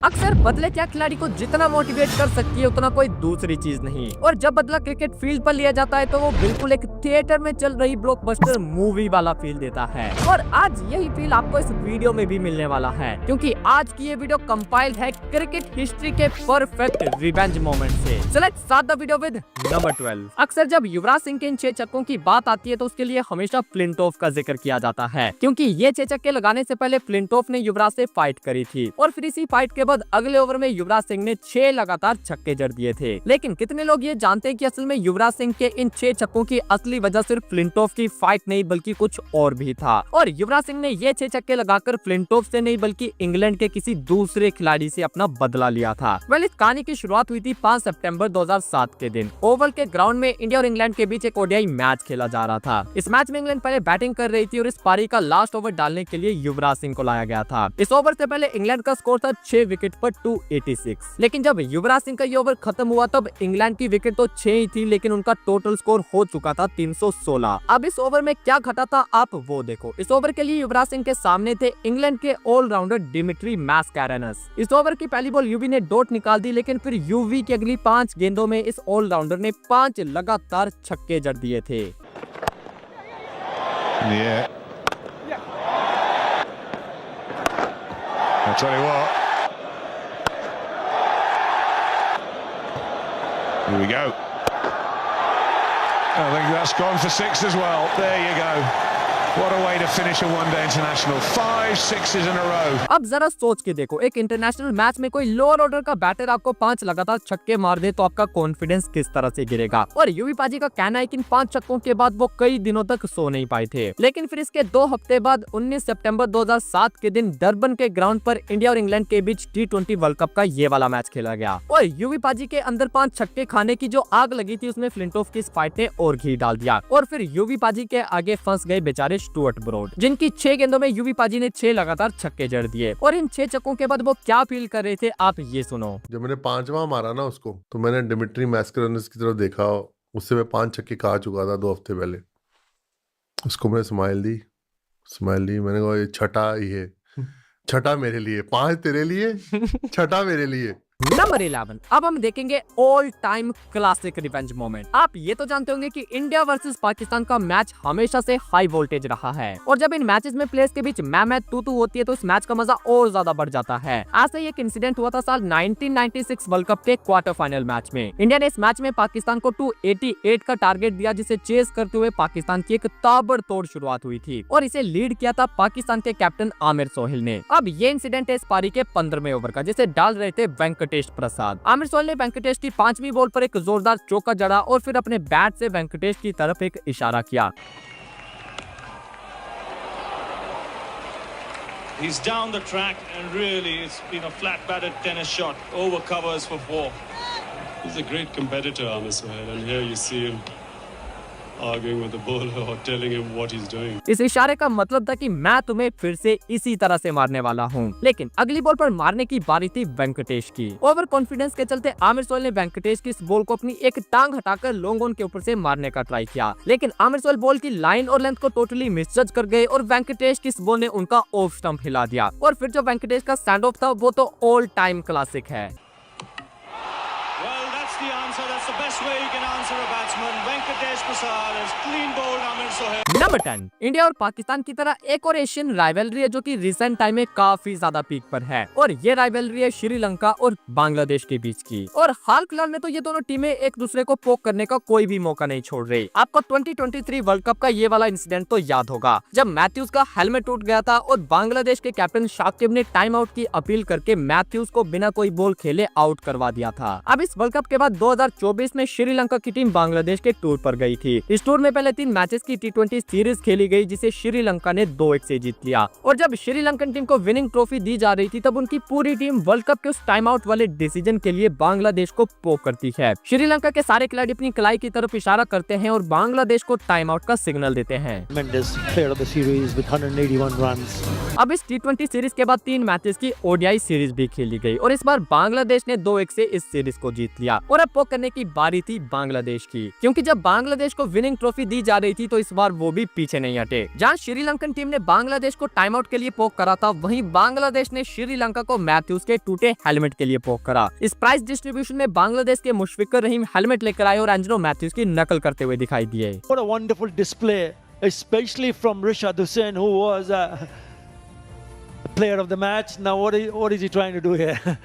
अक्सर बदले क्या खिलाड़ी को जितना मोटिवेट कर सकती है उतना कोई दूसरी चीज नहीं। और जब बदला क्रिकेट फील्ड पर लिया जाता है तो वो बिल्कुल एक थिएटर में चल रही ब्लॉकबस्टर मूवी वाला फील देता है। और आज यही फील आपको इस वीडियो में भी मिलने वाला है, क्योंकि आज की ये वीडियो कंपाइल्ड है क्रिकेट हिस्ट्री के परफेक्ट रिवेंज मोमेंट से। So let's start the video with number 12। अक्सर जब युवराज सिंह के इन 6 छक्कों की बात आती है तो उसके लिए हमेशा फ्लिंटॉफ का जिक्र किया जाता है, क्योंकि ये 6 छक्के लगाने से पहले फ्लिंटॉफ ने युवराज से फाइट करी थी और फिर इसी फाइट के बाद अगले ओवर में युवराज सिंह ने 6 लगातार छक्के जड़ दिए थे। लेकिन कितने लोग ये जानते हैं कि असल में युवराज सिंह के इन 6 छक्कों की असली वजह सिर्फ फ्लिंटॉफ की फाइट नहीं बल्कि कुछ और भी था। और युवराज सिंह ने ये 6 छक्के लगाकर फ्लिंटॉफ से नहीं बल्कि इंग्लैंड के किसी दूसरे खिलाड़ी से अपना बदला लिया था। वेल, इस कहानी की शुरुआत हुई थी 5 सितंबर 2007 के दिन। ओवल के ग्राउंड में इंडिया और इंग्लैंड के बीच एक ओडीआई मैच खेला जा रहा था। इस मैच में इंग्लैंड पहले बैटिंग कर रही थी और इस पारी का लास्ट ओवर डालने के लिए युवराज सिंह को लाया गया था। इस ओवर से पहले इंग्लैंड का स्कोर था 6 विकेट पर 286। लेकिन जब युवराज सिंह का ये ओवर खत्म हुआ तब इंग्लैंड की विकेट तो 6 ही थी, लेकिन उनका टोटल स्कोर हो चुका था 316। अब इस ओवर में क्या घटा था आप वो देखो। इस ओवर के लिए युवराज सिंह के सामने थे इंग्लैंड के ऑलराउंडर डिमिट्री मैस्कैरेनस। इस ओवर की पहली बॉल यूवी ने डॉट निकाल दी, लेकिन फिर यूवी की अगली 5 गेंदों में इस ऑलराउंडर ने 5 लगातार छक्के जड़ दिए थे। I'll tell you what. Here we go. I think that's gone for 6 as well. There you go. What a way to finish a one-day international. 5 sixes in a row. अब जरा सोच के देखो, एक इंटरनेशनल मैच में कोई lower order का batter आपको 5 लगातार छक्के मार दे तो आपका कॉन्फिडेंस किस तरह से गिरेगा। और यूवी पाजी का कहना है कि इन 5 छक्कों के बाद वो कई दिनों तक सो नहीं पाए थे। लेकिन फिर इसके 2 हफ्ते बाद 19 सितंबर 2007 के दिन डरबन के ग्राउंड पर इंडिया और इंग्लैंड के बीच T20 वर्ल्ड कप का ये वाला मैच खेला गया। और यूवी पाजी के अंदर 5 छक्के खाने की जो आग लगी थी उसमें फ्लिंटॉफ की इस फाइट ने और घी डाल दिया। और फिर यूवी पाजी के आगे फंस गए बेचारे स्टुअर्ट ब्रॉड, जिनकी 6 गेंदों में यूवी पाजी ने 6 लगातार छक्के जड़ दिए। और इन 6 छक्कों के बाद वो क्या फील कर रहे थे आप ये सुनो। जब मैंने 5वां मारा ना उसको, तो मैंने डिमिट्री मैस्कैरेनस की तरफ देखा। उससे मैं 5 छक्के खा चुका था 2 हफ्ते पहले। उसको मैंने स्माइल दी। मैंने कहा ये छठा मेरे लिए, 5 तेरे लिए, छठा मेरे लिए। नंबर 11। अब हम देखेंगे all time classic revenge moment. आप ये तो जानते होंगे कि इंडिया वर्सेस पाकिस्तान का मैच हमेशा से हाई वोल्टेज रहा है और जब इन मैचेस में प्लेयर्स के बीच मैं तू होती है तो इस मैच का मजा और ज्यादा बढ़ जाता है। ऐसा ही एक इंसिडेंट हुआ था साल 1996 वर्ल्ड कप के क्वार्टर फाइनल मैच में। इंडिया ने इस मैच में पाकिस्तान को 288 का टारगेट दिया, जिसे चेस करते हुए पाकिस्तान की एक ताबड़तोड़ शुरुआत हुई थी और इसे लीड किया था पाकिस्तान के कैप्टन आमिर सोहेल ने। अब ये इंसिडेंट है इस पारी के 15वें ओवर का, जिसे डाल रहे थे वेंकटेश प्रसाद। आमिर सोहेल ने वेंकटेश की 5वीं बॉल पर एक जोरदार चौका जड़ा और फिर अपने बैट से वेंकटेश की तरफ एक इशारा किया। He's down the track and really it's been a flat batted tennis shot over covers for 4. He's a great competitor, Amir Sohail, and here you see him arguing with the bowler or telling him what he's doing. इस इशारे का मतलब था कि मैं तुम्हें फिर से इसी तरह से मारने वाला हूँ। लेकिन अगली बॉल पर मारने की बारी थी वेंकटेश की। ओवर कॉन्फिडेंस के चलते आमिर सोहेल ने वेंकटेश की इस बॉल को अपनी एक टांग हटाकर लॉन्ग ऑन के ऊपर से मारने का ट्राई किया, लेकिन आमिर सोहेल बॉल की लाइन और लेंथ को टोटली मिसजज कर गए और वेंकटेश की इस बॉल ने उनका ऑफ स्टंप हिला दिया। और फिर जो वेंकटेश का स्टैंड ऑफ था वो तो ऑल टाइम क्लासिक है। The answer. That's the best way you can answer a batsman. Venkatesh Prasad has clean bowled Amir Sohail. Number 10। India और पाकिस्तान की तरह एक और एशियन राइवलरी है जो कि रिसेंट टाइम में काफी ज्यादा पीक पर है और ये राइवलरी है श्रीलंका और बांग्लादेश के बीच की। और हाल फिलहाल में तो ये दोनों टीमें एक दूसरे को पोक करने का कोई भी मौका नहीं छोड़ रही। आपको 2023 वर्ल्ड कप का ये वाला इंसिडेंट तो याद होगा जब मैथ्यूज का हेलमेट टूट गया था और बांग्लादेश के कैप्टन शाकिब ने टाइम आउट की अपील करके मैथ्यूज को बिना कोई बॉल खेले आउट करवा दिया था। अब इस वर्ल्ड कप के बाद 2024 में श्रीलंका की टीम बांग्लादेश के टूर पर गई थी। इस टूर में पहले 3 मैचेस की T20 सीरीज खेली गई जिसे श्रीलंका ने 2-1 से जीत लिया। और जब श्रीलंकन टीम को विनिंग ट्रॉफी दी जा रही थी तब उनकी पूरी टीम वर्ल्ड कप के उस टाइम आउट वाले डिसीजन के लिए बांग्लादेश को पोक करती है। श्रीलंका के सारे खिलाड़ी अपनी कलाई की तरफ इशारा करते हैं और बांग्लादेश को टाइम आउट का सिग्नल देते हैं। अब इस T20 सीरीज के बाद 3 मैचेस की ODI सीरीज भी खेली गई और इस बार बांग्लादेश ने 2-1 से इस सीरीज को जीत लिया और अब पोक करने की बारी थी बांग्लादेश की, क्योंकि जब बांग्लादेश को विनिंग ट्रॉफी दी जा रही थी तो इस बार वो भी पीछे नहीं हटे। जहां श्रीलंकन टीम ने बांग्लादेश को टाइम आउट के लिए पोक करा था, वहीं बांग्लादेश ने श्रीलंका को मैथ्यूज के टूटे हेलमेट के लिए पोक करा। इस प्राइज डिस्ट्रीब्यूशन में बांग्लादेश के मुशफिकुर रहीम हेलमेट लेकर आए और एंजेलो मैथ्यूज की नकल करते हुए दिखाई दिए। What a wonderful display, especially from Rashad Hussain, who was player of the match. Now what is he trying to do here?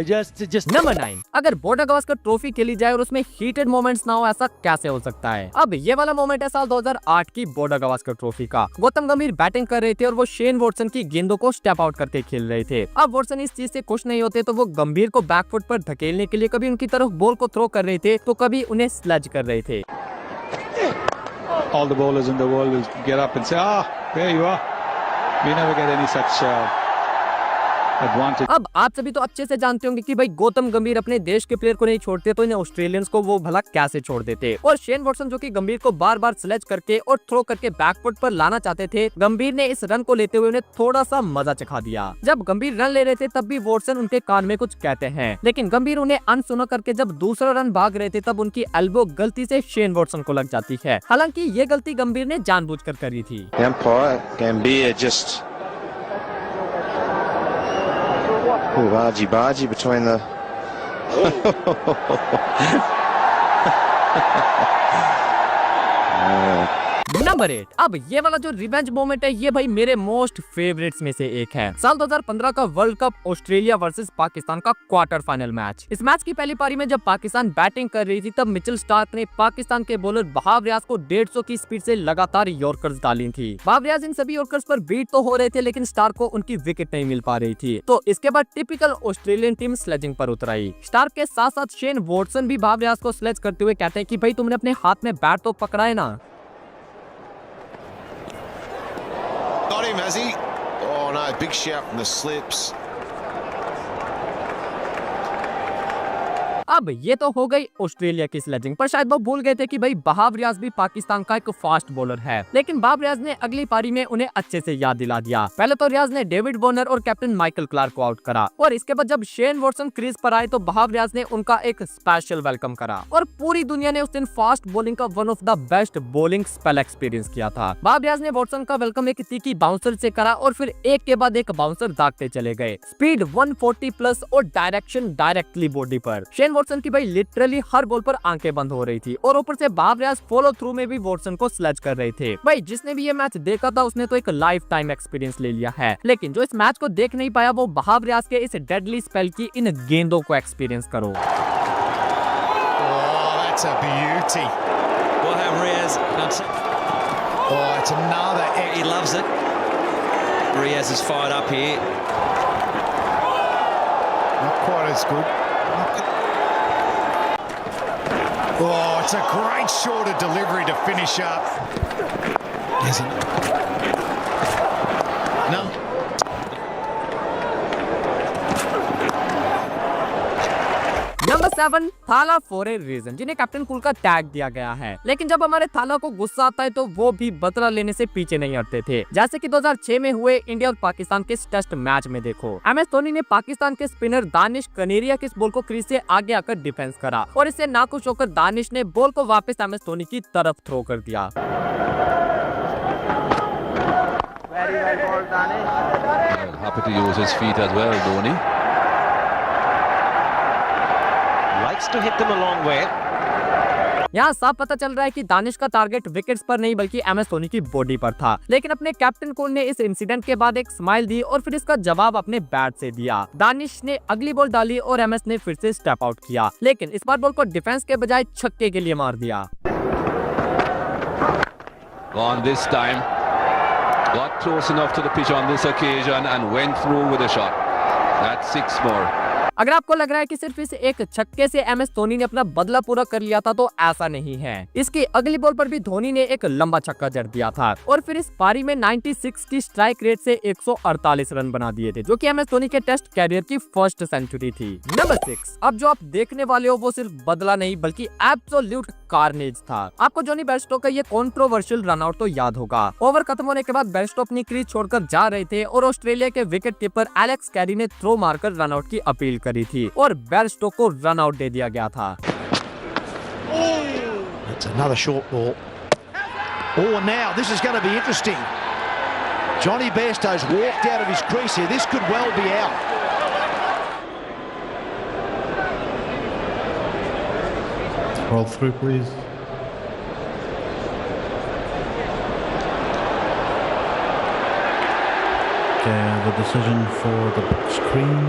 just number 9, अगर बॉर्डर गावस्कर ट्रॉफी खेली जाए और उसमें हीटेड मोमेंट्स ना हो, ऐसा कैसे हो सकता है? अब ये वाला मोमेंट है साल 2008 की बॉर्डर गावस्कर ट्रॉफी का। गौतम गंभीर बैटिंग कर रहे थे और वो शेन वॉटसन की गेंदों को स्टेप आउट करके खेल रहे थे। अब वॉटसन इस चीज से खुश नहीं होते तो वो गंभीर को बैकफुट पर धकेलने के लिए कभी उनकी तरफ बॉल को थ्रो कर रहे थे तो कभी उन्हें स्लज कर रहे थे। All the bowlers in the world will get up and say, there you are. We never get any such advantage. अब आप सभी तो अच्छे से जानते होंगे कि भाई गौतम गंभीर अपने देश के प्लेयर को नहीं छोड़ते तो इन्हें ऑस्ट्रेलियंस को वो भला कैसे छोड़ देते। और शेन वॉटसन जो कि गंभीर को बार बार स्लेज करके और थ्रो करके बैकफुट पर लाना चाहते थे, गंभीर ने इस रन को लेते हुए उन्हें थोड़ा सा मजा चखा दिया। जब गंभीर रन ले रहे थे तब भी वॉटसन उनके कान में कुछ कहते हैं, लेकिन गंभीर उन्हें अनसुना करके जब दूसरा रन भाग रहे थे तब उनकी एल्बो गलती से शेन वॉटसन को लग जाती है। हालांकि ये गलती गंभीर ने जानबूझकर करी थी। Argy-bargy between the... नंबर 8, अब ये वाला जो रिवेंज मोमेंट है ये भाई मेरे मोस्ट फेवरेट्स में से एक है। साल 2015 का world cup Australia versus Pakistan का क्वार्टर फाइनल मैच। इस मैच की पहली पारी में जब पाकिस्तान बैटिंग कर रही थी तब मिचेल स्टार्क ने पाकिस्तान के बॉलर बहाव रियाज को 150 की स्पीड से लगातार यॉर्कर्स डाली थी। बहाव रियाज इन सभी यॉर्कर्स पर बीट तो हो रहे थे लेकिन स्टार्क को उनकी विकेट नहीं मिल पा रही थी। तो इसके बाद टिपिकल ऑस्ट्रेलियन टीम स्लेजिंग पर उतर आई। स्टार्क के साथ साथ शेन वॉटसन भी बहाव रियाज को स्लेज करते हुए कहते हैं कि भाई तुमने अपने हाथ में बैट तो पकड़ा है ना। Got him, has he? Oh no, big shout from the slips. अब ये तो हो गई ऑस्ट्रेलिया की स्लेजिंग, पर शायद वो भूल गए थे कि भाई बहाव रियाज भी पाकिस्तान का एक फास्ट बॉलर है। लेकिन बहाव रियाज ने अगली पारी में उन्हें अच्छे से याद दिला दिया। पहले तो रियाज ने डेविड वार्नर और कैप्टन माइकल क्लार्क को आउट करा और इसके बाद जब शेन वॉटसन क्रीज पर आए तो बहाव रियाज ने उनका एक स्पेशल वेलकम करा और पूरी दुनिया ने उस दिन फास्ट बॉलिंग का one of the best bowling spell experience किया था। बहाव रियाज ने वॉटसन का वेलकम एक तीखी बाउंसर से करा और फिर एक के बाद एक बाउंसर दागते चले गए। स्पीड 140 प्लस और डायरेक्शन डायरेक्टली बॉडी पर। शेन वॉटसन की भाई लिटरली हर बॉल पर आंखें बंद हो रही थी और ऊपर से बहाव रियाज फॉलो थ्रू में भी वॉटसन को स्लेज कर रहे थे। भाई जिसने भी ये मैच देखा था उसने तो एक लाइफ टाइम एक्सपीरियंस ले लिया है, लेकिन जो इस मैच को देख नहीं पाया वो बहाव रियाज के इस डेडली स्पेल की इन गेंदों को एक्सपीरियंस करो। That's a beauty. We'll have Riaz. Oh, it's another. He loves it. Riaz is fired up here. Not quite as good. Oh, it's a great short of delivery to finish up. Isn't it? No. Number 7, थाला for a reason, जिन्हें captain cool का tag दिया गया है। लेकिन जब हमारे थाला को गुस्सा आता है तो वो भी बदला लेने से पीछे नहीं हटते थे, जैसे कि 2006 में हुए इंडिया और पाकिस्तान के टेस्ट मैच में देखो। MS धोनी ने पाकिस्तान के स्पिनर दानिश कनेरिया के इस बॉल को क्रीज से आगे आकर डिफेंस करा और इससे नाखुश होकर दानिश ने बॉल को वापस MS धोनी की तरफ थ्रो कर दिया। Happy to use his feet as well, Dhoni. Likes to hit them a long way. यहाँ साफ पता चल रहा है कि दानिश का टारगेट विकेट्स पर नहीं बल्कि MS धोनी की बॉडी पर था। लेकिन अपने कैप्टन कूल ने इस इंसिडेंट के बाद एक स्माइल दी और फिर इसका जवाब अपने बैट से दिया। दानिश ने अगली बॉल डाली और MS ने फिर से स्टेप आउट किया, लेकिन इस बार बॉल को डिफेंस के बजाय छक्के के लिए मार दिया। On this time, got close enough to the pitch on this occasion and went through with a shot. That's 6 more. अगर आपको लग रहा है कि सिर्फ इस एक छक्के से MS धोनी ने अपना बदला पूरा कर लिया था तो ऐसा नहीं है। इसकी अगली बॉल पर भी धोनी ने एक लंबा छक्का जड़ दिया था और फिर इस पारी में 96 की स्ट्राइक रेट से 148 रन बना दिए थे, जो कि MS धोनी के टेस्ट कैरियर की फर्स्ट सेंचुरी थी। नंबर 6, अब जो आप देखने वाले हो वो सिर्फ बदला नहीं बल्कि एब्सोल्यूट कार्नेज था। आपको जॉनी बेयरस्टो का ये कंट्रोवर्शियल रनआउट तो याद होगा। ओवर खत्म होने के बाद बेयरस्टो अपनी क्रीज छोड़कर जा रहे थे और ऑस्ट्रेलिया के विकेट कीपर एलेक्स कैरी ने थ्रो मारकर रनआउट की अपील करी थी और बेयरस्टो को रन आउट दे दिया गया था। That's another short ball. Oh, now this is going to be interesting. Johnny Bairstow's walked out of his crease here. This could well be out. Roll through, please. Okay, the decision for the screen.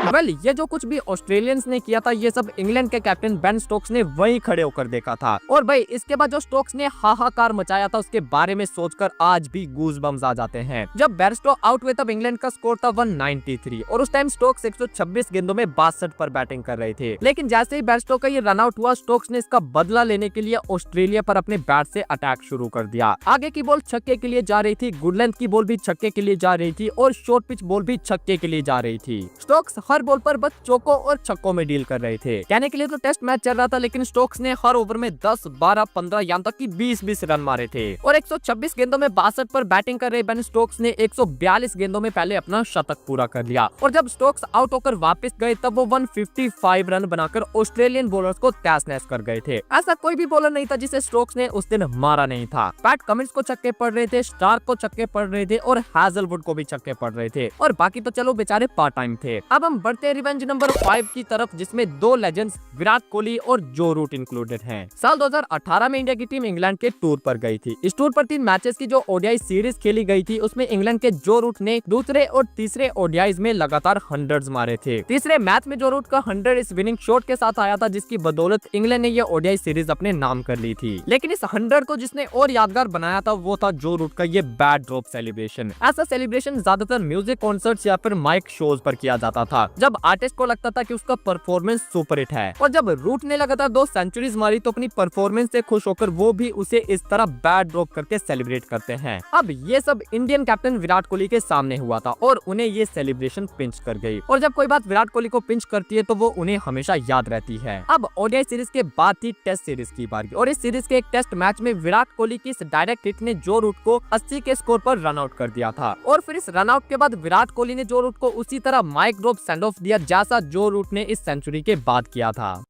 Well ये जो कुछ भी Australians ने किया था ये सब England के कैप्टन बेन स्टोक्स ने वहीं खड़े होकर देखा था। और भाई इसके बाद जो स्टोक्स ने हाहाकार मचाया था उसके बारे में सोचकर आज भी गूज बम्स आ जाते हैं। जब बेयरस्टो आउट हुए तब इंग्लैंड का स्कोर था 193 और उस टाइम स्टोक्स 126 गेंदों में 62 पर बैटिंग कर रहे थे। लेकिन जैसे ही बेयरस्टो का ये रन आउट हुआ स्टोक्स ने इसका बदला लेने के लिए ऑस्ट्रेलिया पर अपने बैट से अटैक शुरू कर दिया। आगे की बॉल छक्के के लिए जा रही थी, गुड लेंथ की बॉल भी छक्के के लिए जा रही थी और शॉर्ट पिच बॉल भी छक्के के लिए जा रही थी। स्टोक्स हर बॉल पर बस चौकों और छक्कों में डील कर रहे थे। कहने के लिए तो टेस्ट मैच चल रहा था लेकिन स्टोक्स ने हर ओवर में 10, 12, 15 यहाँ तक कि 20 रन मारे थे और 126 गेंदों में 62 पर बैटिंग कर रहे बेन स्टोक्स ने 142 गेंदों में पहले अपना शतक पूरा कर लिया। और जब स्टोक्स आउट होकर वापस गए तब वो 155 रन बनाकर ऑस्ट्रेलियन बॉलर्स को तहस नहस कर गए थे। ऐसा कोई भी बॉलर नहीं था जिसे स्टोक्स ने उस दिन मारा नहीं था। पैट कमिंस को छक्के पड़ रहे थे, स्टार्क को छक्के पड़ रहे थे और हैजलवुड को भी छक्के पड़ रहे थे और बाकी तो चलो बेचारे पार्ट टाइम थे। अब हम बढ़ते हैं रिवेंज नंबर 5 की तरफ जिसमें दो लेजेंड्स विराट कोहली और जो रूट इंक्लूडेड हैं। साल 2018 में इंडिया की टीम इंग्लैंड के टूर पर गई थी। इस टूर पर 3 मैचेस की जो ओडीआई सीरीज खेली गई थी उसमें इंग्लैंड के जो रूट ने दूसरे और तीसरे ओडीआईज में लगातार 100s मारे थे। तीसरे मैच में जो रूट का 100 इस विनिंग शॉट के साथ आया था जिसकी बदौलत इंग्लैंड ने यह ओडीआई सीरीज अपने नाम कर ली थी। लेकिन इस 100 को जिसने और यादगार बनाया था वो था जो रूट का ये बैड ड्रॉप सेलिब्रेशन। ऐसा सेलिब्रेशन ज्यादातर म्यूजिक कॉन्सर्ट्स या फिर माइक शोज पर किया जाता था जब आर्टिस्ट को लगता था कि उसका परफॉर्मेंस सुपर हिट है। और जब रूट ने लगातार 2 सेंचुरीज मारी तो अपनी परफॉर्मेंस से खुश होकर वो भी उसे इस तरह बैड ड्रॉप करके सेलिब्रेट करते हैं। अब ये सब इंडियन कैप्टन विराट कोहली के सामने हुआ था और उन्हें ये सेलिब्रेशन पिंच कर गई। और जब कोई बात विराट कोहली को पिंच करती है तो वो उन्हें हमेशा याद रहती है। अब ओडीआई सीरीज के बाद थी टेस्ट सीरीज की बारी और इस सीरीज के एक टेस्ट मैच में विराट कोहली की इस डायरेक्ट हिट ने जो रूट को 80 के स्कोर पर रन आउट कर दिया था। और फिर इस रन आउट के बाद विराट कोहली ने जो रूट को उसी तरह माइक ड्रॉप सेंड ऑफ दिया जैसा जो रूट ने इस सेंचुरी के बाद किया था।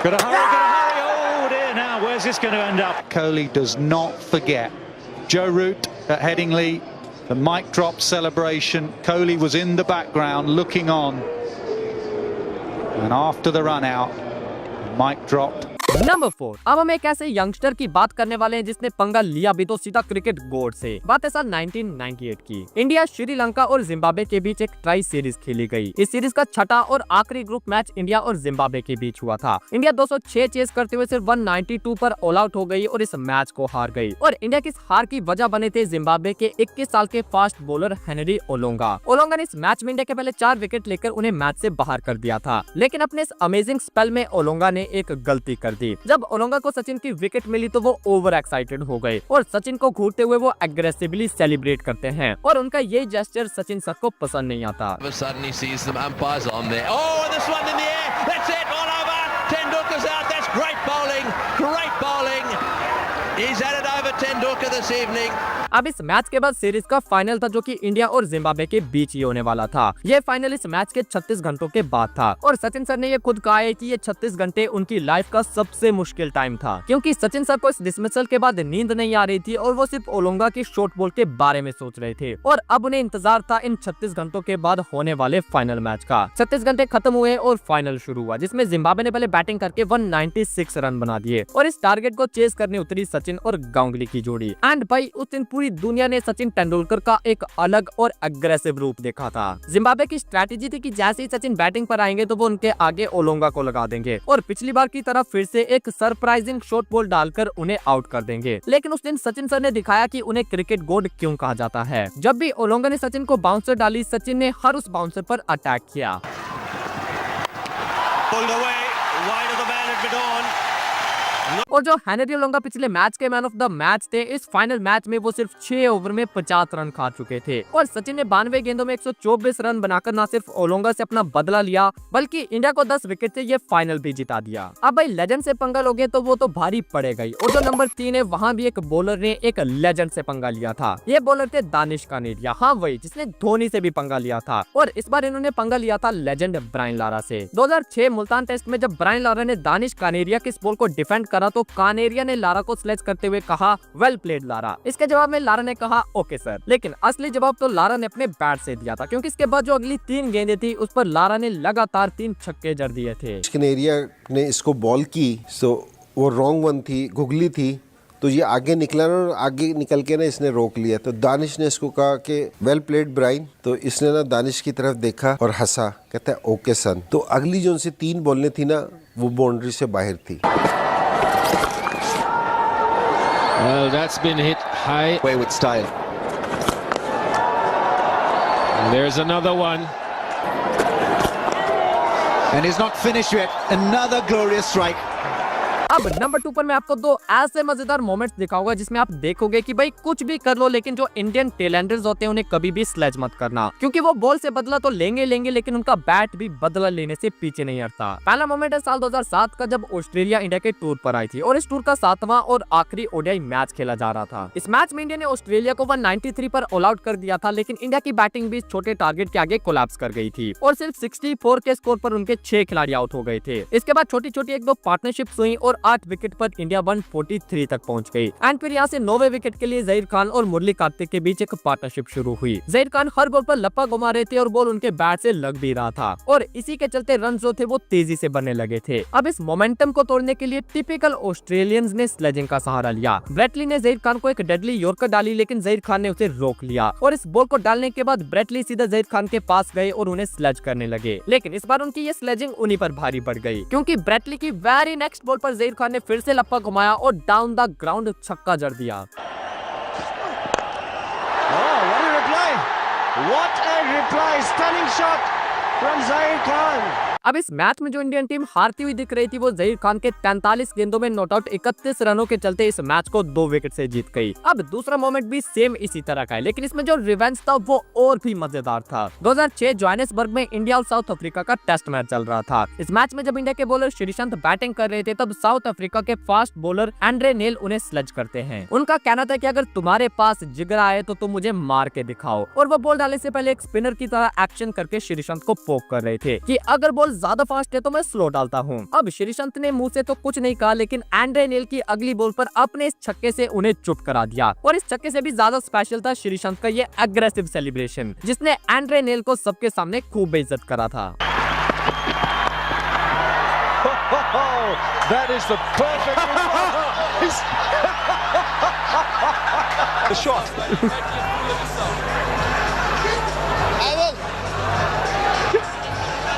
Gotta hurry. Oh dear, now where's this going to end up? Kohli does not forget. Joe Root at Headingley, the mic drop celebration. Kohli was in the background looking on. And after the run out, the mic dropped. Number 4। अब हम एक ऐसे youngster की बात करने वाले हैं जिसने पंगा लिया भी तो सीधा क्रिकेट गोड से। बात है साल 1998 की। इंडिया, श्रीलंका और जिम्बाब्वे के बीच एक ट्राई सीरीज खेली गई। इस सीरीज का छठा और आखिरी ग्रुप मैच इंडिया और जिम्बाब्वे के बीच हुआ था। इंडिया 206 चेस करते हुए सिर्फ 192 पर ऑल आउट हो गई और इस मैच को हार गई। और इंडिया की इस हार की वजह बने थे जिम्बाब्वे के 21 साल के fast bowler Henry Olonga. Olonga ने इस मैच में इंडिया के पहले 4 विकेट लेकर उन्हें मैच से बाहर कर दिया था। लेकिन अपने इस अमेजिंग स्पेल में ओलोंगा ने एक गलती कर दी। जब ओलोंगा को सचिन की विकेट मिली तो वो ओवर एक्साइटेड हो गए और सचिन को घूरते हुए वो एग्रेसिवली सेलिब्रेट करते हैं और उनका ये जेस्चर सचिन सर को पसंद नहीं आता। अब इस मैच के बाद सीरीज का फाइनल था जो कि इंडिया और जिम्बाब्वे के बीच ही होने वाला था। ये फाइनल इस मैच के 36 घंटों के बाद था और सचिन सर ने ये खुद कहा है कि ये 36 घंटे उनकी लाइफ का सबसे मुश्किल टाइम था क्योंकि सचिन सर को इस डिसमिसल के बाद नींद नहीं आ रही थी और वो सिर्फ ओलोंगा की शॉर्ट बॉल के बारे में सोच रहे थे और अब उन्हें इंतजार था इन 36 घंटों के बाद होने वाले फाइनल मैच का। 36 घंटे खत्म हुए और फाइनल शुरू हुआ जिसमें जिम्बाब्वे ने पहले बैटिंग करके 196 रन बना दिए और इस टारगेट को चेस करने उतरी सचिन और गांगुली की जोड़ी। एंड भाई उस दिन पूरी दुनिया ने सचिन तेंदुलकर का एक अलग और अग्रेसिव रूप देखा था। जिम्बाब्वे की स्ट्रैटेजी थी कि जैसे ही सचिन बैटिंग पर आएंगे तो वो उनके आगे ओलोंगा को लगा देंगे और पिछली बार की तरह फिर से एक सरप्राइजिंग शॉर्ट बॉल डालकर उन्हें आउट कर देंगे। लेकिन उस दिन सचिन सर ने दिखाया कि उन्हें क्रिकेट गॉड क्यों कहा जाता है। जब भी ओलोंगा ने सचिन को बाउंसर डाली सचिन ने हर उस बाउंसर पर अटैक किया। और जो हेनरी ओलोंगा पिछले मैच के मैन ऑफ द मैच थे, इस फाइनल मैच में वो सिर्फ 6 ओवर में 50 रन खा चुके थे। और सचिन ने 92 गेंदों में 124 रन बनाकर न सिर्फ ओलोंगा से अपना बदला लिया, बल्कि इंडिया को 10 विकेट से ये फाइनल भी जिता दिया। अब भाई लेजेंड से पंगा लोगे तो वो तो भारी पड़ेगा ही। और जो नंबर 3 है, वहाँ भी एक बॉलर ने एक लेजेंड से पंगा लिया था। ये बॉलर थे दानिश कानेरिया, हाँ वही जिसने धोनी से भी पंगा लिया था। और इस बार इन्होंने पंगा लिया था लेजेंड ब्रायन लारा से। 2006 मुल्तान टेस्ट में जब ब्रायन लारा ने दानिश कानेरिया की इस बॉल को डिफेंड करा तो कानेरिया ने लारा को स्लेज करते हुए कहा, वेल प्लेड लारा। इसके जवाब में लारा ने कहा, ओके सर। लेकिन असली जवाब तो लारा ने अपने बैट से दिया था, क्योंकि इसके बाद जो अगली 3 गेंदें थी उस पर लारा ने लगातार 3 छक्के जड़ दिए थे। कनेरिया ने इसको बॉल की तो वो रॉन्ग वन थी, गुगली थी, तो ये आगे निकला ना, और आगे निकल के ना इसने रोक लिया। तो दानिश ने इसको कहा कि वेल प्लेड ब्राइन। तो इसने ना दानिश की तरफ देखा और हंसा, कहता है ओके सन। तो अगली जो उनसे 3 बॉलें थी ना, वो बाउंड्री से बाहर थी। Well, that's been hit high. Away with style. There's another one. And he's not finished yet. Another glorious strike. अब नंबर 2 पर मैं आपको 2 ऐसे मजेदार मोमेंट्स दिखाऊंगा जिसमें आप देखोगे कि भाई कुछ भी कर लो, लेकिन जो इंडियन टेलेंडर्स होते हैं उन्हें कभी भी स्लेज मत करना, क्योंकि वो बॉल से बदला तो लेंगे लेकिन उनका बैट भी बदला लेने से पीछे नहीं हटता। पहला मोमेंट है साल 2007 का, जब ऑस्ट्रेलिया इंडिया के टूर पर आई थी और इस टूर का 7वां और आखिरी ओडीआई मैच खेला जा रहा था। इस मैच में इंडिया ने ऑस्ट्रेलिया को 193 पर ऑल आउट कर दिया था, लेकिन इंडिया की बैटिंग भी छोटे टारगेट के आगे कोलैप्स कर गई थी और सिर्फ 64 के स्कोर पर उनके 6 खिलाड़ी आउट हो गए थे। इसके बाद छोटी छोटी 1-2 पार्टनरशिप्स हुई और 8 विकेट पर इंडिया 143 तक पहुंच गई। एंड फिर यहाँ से 9वें विकेट के लिए जहीर खान और मुरली कार्तिक के बीच एक पार्टनरशिप शुरू हुई। जहीर खान हर बॉल पर लप्पा घुमा रहे थे और बॉल उनके बैट से लग भी रहा था, और इसी के चलते रन जो थे वो तेजी से बनने लगे थे। अब इस मोमेंटम को तोड़ने के लिए टिपिकल ऑस्ट्रेलियंस ने स्लेजिंग का सहारा लिया। ब्रेटली ने जहीर खान को एक डेडली यॉर्कर डाली, लेकिन जहीर खान ने उसे रोक लिया और इस बॉल को डालने के बाद ब्रेटली सीधा जहीर खान के पास गए और उन्हें स्लेज करने लगे। लेकिन इस बार उनकी ये स्लेजिंग उन्हीं पर भारी पड़ गई, क्योंकि ब्रेटली की वेरी नेक्स्ट बॉल पर जहीर खान ने फिर से लप्पा घुमाया और डाउन द ग्राउंड छक्का जड़ दिया। What a reply! Stunning shot from Zahir Khan. अब इस मैच में जो इंडियन टीम हारती हुई दिख रही थी वो जहीर खान के 43 गेंदों में नॉट आउट 31 रनों के चलते इस मैच को 2 विकेट से जीत गई। अब दूसरा मोमेंट भी सेम इसी तरह का है, लेकिन इसमें जो रिवेंज था वो और भी मजेदार था। 2006 जोहानिसबर्ग में इंडिया और साउथ अफ्रीका का टेस्ट मैच चल रहा था। इस मैच में जब इंडिया के बॉलर श्रीशांत बैटिंग कर रहे थे, तब साउथ अफ्रीका के फास्ट बॉलर एंड्रे नेल उन्हें स्लेज करते हैं। उनका कहना था कि अगर तुम्हारे पास जिगरा है तो तुम मुझे मार के दिखाओ, और वो बॉल डालने से पहले एक स्पिनर की तरह एक्शन करके श्रीशांत को पोक कर रहे थे कि अगर बॉल ज्यादा फास्ट है तो मैं स्लो डालता हूँ। अब श्रीशांत ने मुंह से तो कुछ नहीं कहा, लेकिन एंड्रे नेल की अगली बॉल पर अपने इस छक्के से उन्हें चुप करा दिया। और इस छक्के से भी ज्यादा स्पेशल था श्रीशांत का ये एग्रेसिव सेलिब्रेशन, जिसने एंड्रे नेल को सबके सामने खूब बेइज्जत करा था। That is the perfect the shot.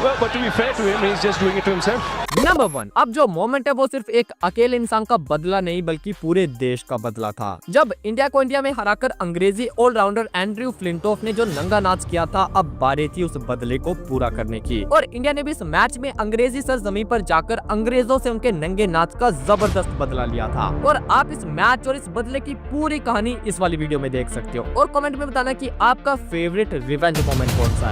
Well, but to be fair to him, he's just doing it to himself. Number 1, अब जो मोमेंट है वो सिर्फ एक अकेले इंसान का बदला नहीं बल्कि पूरे देश का बदला था। जब इंडिया को इंडिया में हराकर अंग्रेजी ऑलराउंडर एंड्रयू फ्लिंटॉफ ने जो नंगा नाच किया था, अब बारी थी उस बदले को पूरा करने की। और इंडिया ने भी इस मैच में अंग्रेजी सरजमीन पर जाकर अंग्रेजों से उनके नंगे नाच का जबरदस्त बदला लिया था। और आप इस मैच और इस बदले की पूरी कहानी इस वाली वीडियो में देख सकते हो, और कमेंट में बताना कि आपका फेवरेट रिवेंज मोमेंट कौन सा है।